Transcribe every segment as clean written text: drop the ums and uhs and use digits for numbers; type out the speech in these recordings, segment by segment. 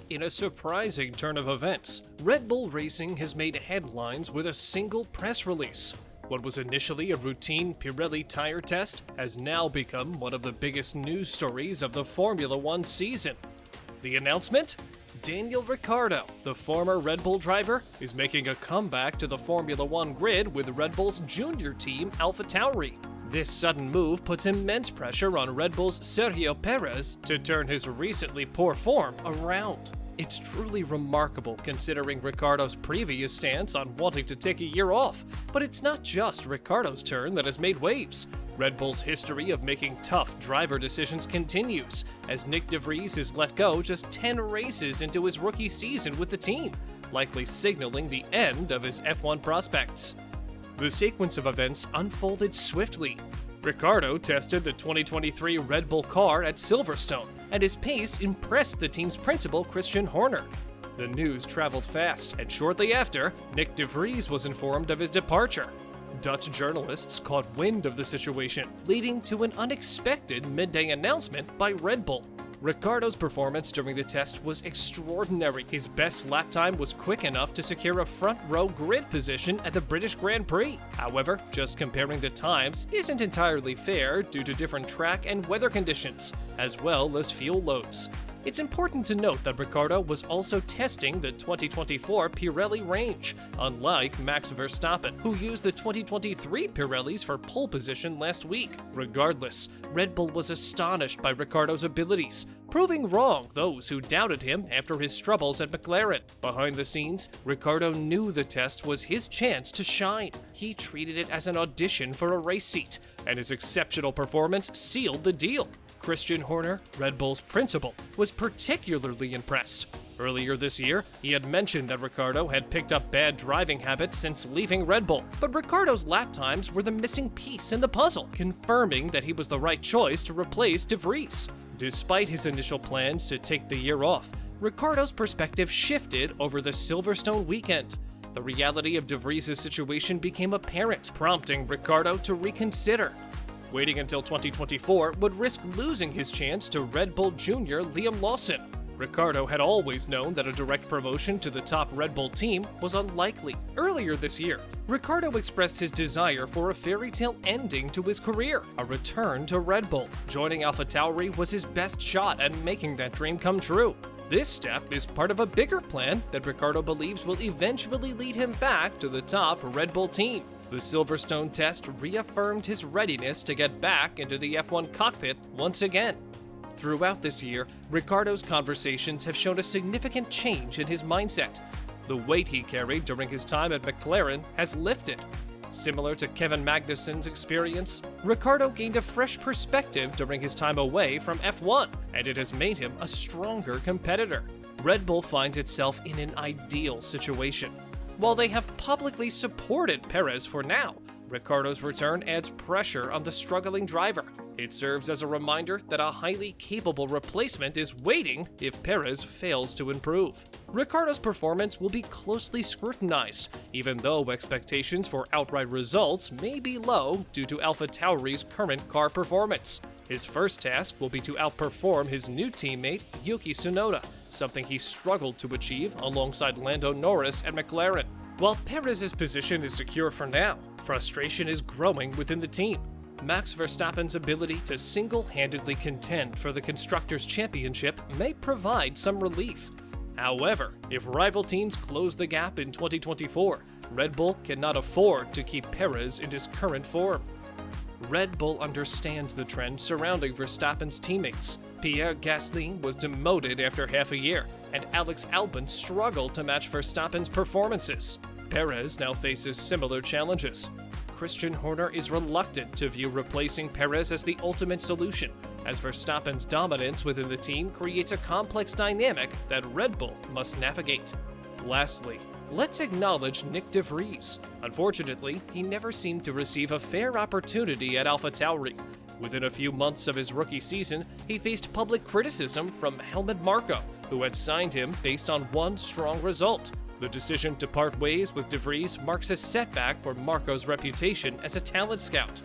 In a surprising turn of events, Red Bull Racing has made headlines with a single press release. What was initially a routine Pirelli tire test has now become one of the biggest news stories of the Formula One season. The announcement? Daniel Ricciardo, the former Red Bull driver, is making a comeback to the Formula One grid with Red Bull's junior team AlphaTauri. This sudden move puts immense pressure on Red Bull's Sergio Perez to turn his recently poor form around. It's truly remarkable considering Ricciardo's previous stance on wanting to take a year off, but it's not just Ricciardo's turn that has made waves. Red Bull's history of making tough driver decisions continues, as Nick de Vries is let go just 10 races into his rookie season with the team, likely signaling the end of his F1 prospects. The sequence of events unfolded swiftly. Ricciardo tested the 2023 Red Bull car at Silverstone, and his pace impressed the team's principal Christian Horner. The news traveled fast, and shortly after, Nick de Vries was informed of his departure. Dutch journalists caught wind of the situation, leading to an unexpected midday announcement by Red Bull. Ricciardo's performance during the test was extraordinary. His best lap time was quick enough to secure a front-row grid position at the British Grand Prix. However, just comparing the times isn't entirely fair due to different track and weather conditions, as well as fuel loads. It's important to note that Ricciardo was also testing the 2024 Pirelli range, unlike Max Verstappen, who used the 2023 Pirellis for pole position last week. Regardless, Red Bull was astonished by Ricciardo's abilities, proving wrong those who doubted him after his struggles at McLaren. Behind the scenes, Ricciardo knew the test was his chance to shine. He treated it as an audition for a race seat, and his exceptional performance sealed the deal. Christian Horner, Red Bull's principal, was particularly impressed. Earlier this year, he had mentioned that Ricciardo had picked up bad driving habits since leaving Red Bull, but Ricciardo's lap times were the missing piece in the puzzle, confirming that he was the right choice to replace de Vries. Despite his initial plans to take the year off, Ricciardo's perspective shifted over the Silverstone weekend. The reality of de Vries' situation became apparent, prompting Ricciardo to reconsider. Waiting until 2024 would risk losing his chance to Red Bull Junior Liam Lawson. Ricciardo had always known that a direct promotion to the top Red Bull team was unlikely. Earlier this year, Ricciardo expressed his desire for a fairy tale ending to his career, a return to Red Bull. Joining AlphaTauri was his best shot at making that dream come true. This step is part of a bigger plan that Ricciardo believes will eventually lead him back to the top Red Bull team. The Silverstone test reaffirmed his readiness to get back into the F1 cockpit once again. Throughout this year, Ricciardo's conversations have shown a significant change in his mindset. The weight he carried during his time at McLaren has lifted. Similar to Kevin Magnussen's experience, Ricciardo gained a fresh perspective during his time away from F1, and it has made him a stronger competitor. Red Bull finds itself in an ideal situation. While they have publicly supported Perez for now, Ricciardo's return adds pressure on the struggling driver. It serves as a reminder that a highly capable replacement is waiting if Perez fails to improve. Ricciardo's performance will be closely scrutinized, even though expectations for outright results may be low due to AlphaTauri's current car performance. His first task will be to outperform his new teammate, Yuki Tsunoda, something he struggled to achieve alongside Lando Norris at McLaren. While Perez's position is secure for now, frustration is growing within the team. Max Verstappen's ability to single-handedly contend for the Constructors' Championship may provide some relief. However, if rival teams close the gap in 2024, Red Bull cannot afford to keep Perez in his current form. Red Bull understands the trend surrounding Verstappen's teammates. Pierre Gasly was demoted after half a year, and Alex Albon struggled to match Verstappen's performances. Perez now faces similar challenges. Christian Horner is reluctant to view replacing Perez as the ultimate solution, as Verstappen's dominance within the team creates a complex dynamic that Red Bull must navigate. Lastly, let's acknowledge Nick de Vries. Unfortunately, he never seemed to receive a fair opportunity at AlphaTauri. Within a few months of his rookie season, he faced public criticism from Helmut Marko, who had signed him based on one strong result. The decision to part ways with de Vries marks a setback for Marko's reputation as a talent scout.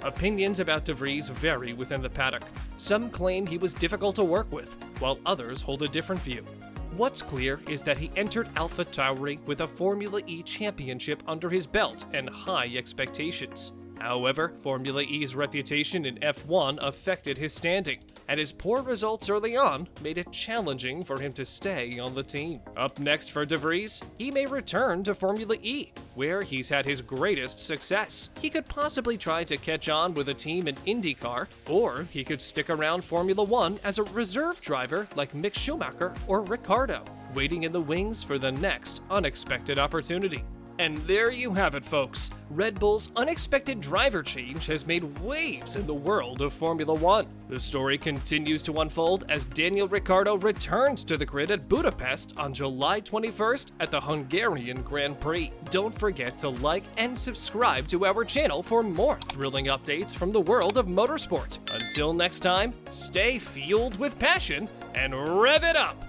Opinions about de Vries vary within the paddock. Some claim he was difficult to work with, while others hold a different view. What's clear is that he entered AlphaTauri with a Formula E championship under his belt and high expectations. However, Formula E's reputation in F1 affected his standing, and his poor results early on made it challenging for him to stay on the team. Up next for De Vries, he may return to Formula E, where he's had his greatest success. He could possibly try to catch on with a team in IndyCar, or he could stick around Formula 1 as a reserve driver like Mick Schumacher or Ricciardo, waiting in the wings for the next unexpected opportunity. And there you have it, folks. Red Bull's unexpected driver change has made waves in the world of Formula 1. The story continues to unfold as Daniel Ricciardo returns to the grid at Budapest on July 21st at the Hungarian Grand Prix. Don't forget to like and subscribe to our channel for more thrilling updates from the world of motorsport. Until next time, stay fueled with passion and rev it up!